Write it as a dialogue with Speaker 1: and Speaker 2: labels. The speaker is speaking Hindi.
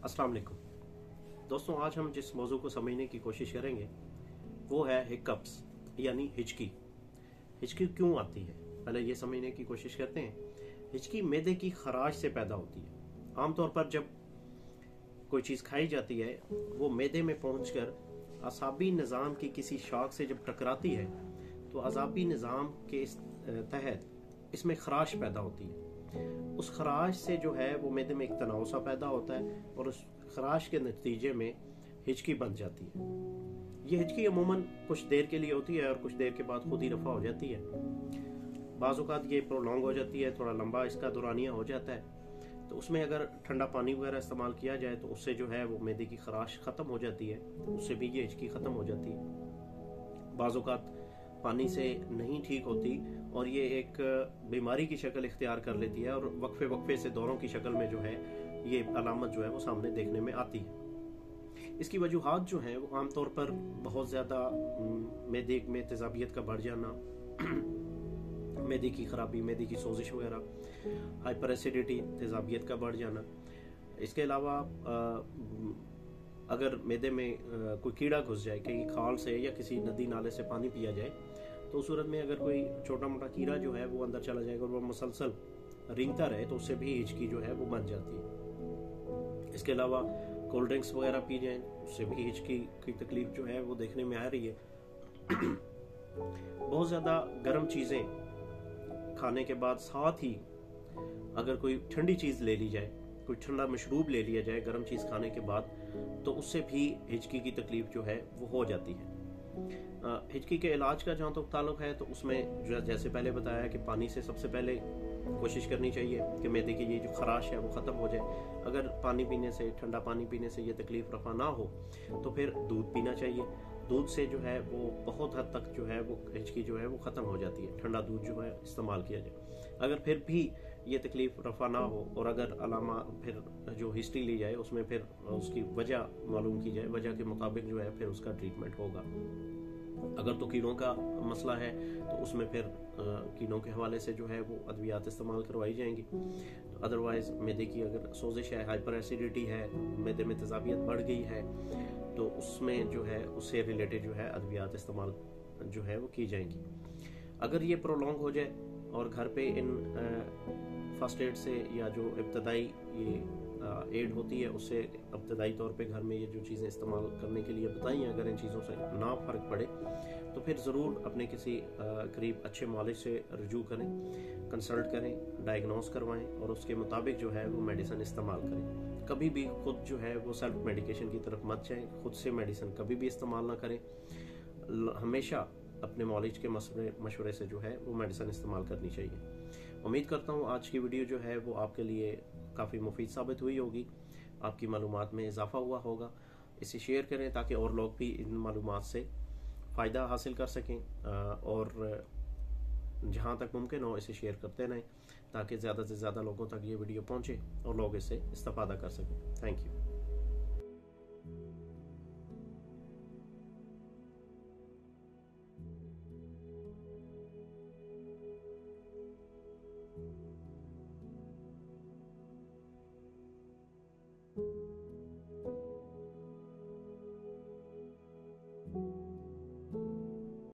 Speaker 1: अस्सलाम वालेकुम दोस्तों, आज हम जिस मौजू को समझने की कोशिश करेंगे वो है हिकअप्स यानी हिचकी। हिचकी क्यों आती है, पहले ये समझने की कोशिश करते हैं। हिचकी मैदे की खराश से पैदा होती है। आमतौर पर जब कोई चीज़ खाई जाती है वो मैदे में पहुंचकर असाबी निज़ाम की किसी शाख से जब टकराती है तो असाबी निज़ाम के तहत इसमें खराश पैदा होती है। उस खराश से जो है वो मैदे में एक तनाव सा पैदा होता है और उस खराश के नतीजे में हिचकी बन जाती है। ये हिचकी अमूमन कुछ देर के लिए होती है और कुछ देर के बाद खुद ही रफा हो जाती है। बाज़ औक़ात ये प्रोलॉन्ग हो जाती है, थोड़ा लंबा इसका दौरानिया हो जाता है। तो उसमें अगर ठंडा पानी वगैरह इस्तेमाल किया जाए तो उससे जो है वो मैदे की खराश ख़त्म हो जाती है, उससे भी ये हिचकी ख़त्म हो जाती है। बाज़ औक़ात पानी से नहीं ठीक होती और ये एक बीमारी की शक्ल इख्तियार कर लेती है और वक्फे वक्फे से दौरों की शक्ल में जो है ये अलामत जो है वो सामने देखने में आती है। इसकी वजूहात जो हैं वो आमतौर पर बहुत ज़्यादा मैदे में तेज़ाबियत का बढ़ जाना, मैदे की ख़राबी, मैदे की सोजिश वगैरह, हाइपर एसिडिटी, तेज़ाबियत का बढ़ जाना। इसके अलावा अगर मैदे में कोई कीड़ा घुस जाए, कहीं खाल से या किसी नदी नाले से पानी पिया जाए तो उस सूरत में अगर कोई छोटा मोटा कीड़ा जो है वो अंदर चला जाएगा और वो मुसलसल रेंगता रहे तो उससे भी हिचकी जो है वो बन जाती है। इसके अलावा कोल्ड ड्रिंक्स वगैरह पी जाए उससे भी हिचकी की तकलीफ जो है वो देखने में आ रही है। बहुत ज़्यादा गर्म चीज़ें खाने के बाद साथ ही अगर कोई ठंडी चीज़ ले ली जाए, कोई ठंडा मशरूब ले लिया जाए गर्म चीज़ खाने के बाद, तो उससे भी हिचकी की तकलीफ जो है वो हो जाती है। हिचकी के इलाज का जहाँ तक ताल्लुक है तो उसमें जो जैसे पहले बताया कि पानी से सबसे पहले कोशिश करनी चाहिए कि मैदे की ये जो खराश है वो ख़त्म हो जाए। अगर पानी पीने से, ठंडा पानी पीने से ये तकलीफ रफा ना हो तो फिर दूध पीना चाहिए। दूध से जो है वो बहुत हद तक जो है वो हिचकी जो है वो ख़त्म हो जाती है। ठंडा दूध जो है इस्तेमाल किया जाए। अगर फिर भी ये तकलीफ रफा ना हो और अगर अलामा फिर जो हिस्ट्री ली जाए उसमें फिर उसकी वजह मालूम की जाए, वजह के मुताबिक जो है फिर उसका ट्रीटमेंट होगा। अगर तो कीड़ों का मसला है तो उसमें फिर कीड़ों के हवाले से जो है वो अद्वियात इस्तेमाल करवाई जाएंगी। तो अदरवाइज मैदे की अगर सोजिश है, हाइपर एसिडिटी है, मैदे में तेज़ाबियत बढ़ गई है तो उसमें जो है उससे रिलेटेड जो है अद्वियात इस्तेमाल जो है वो की जाएंगी। अगर ये प्रोलॉन्ग हो जाए और घर पे इन फर्स्ट एड से या जो इब्तदाई ये एड होती है उससे इब्तदाई तौर पे घर में ये जो चीज़ें इस्तेमाल करने के लिए बताई हैं, अगर इन चीज़ों से ना फ़र्क पड़े तो फिर ज़रूर अपने किसी करीब अच्छे मालिज से रुजू करें, कंसल्ट करें, डायग्नोस करवाएं और उसके मुताबिक जो है वो मेडिसिन इस्तेमाल करें। कभी भी खुद जो है वो सेल्फ मेडिकेशन की तरफ मत जाएं, खुद से मेडिसिन कभी भी इस्तेमाल ना करें। हमेशा अपने मॉलेज के मशवरे से जो है वो मेडिसिन इस्तेमाल करनी चाहिए। उम्मीद करता हूँ आज की वीडियो जो है वो आपके लिए काफ़ी मुफीद साबित हुई होगी, आपकी मालूमात में इजाफा हुआ होगा। इसे शेयर करें ताकि और लोग भी इन मालूमात से फ़ायदा हासिल कर सकें और जहाँ तक मुमकिन हो इसे शेयर करते रहें ताकि ज़्यादा से ज़्यादा लोगों तक ये वीडियो पहुँचे और लोग इससे इस्तेफादा कर सकें। Thank you.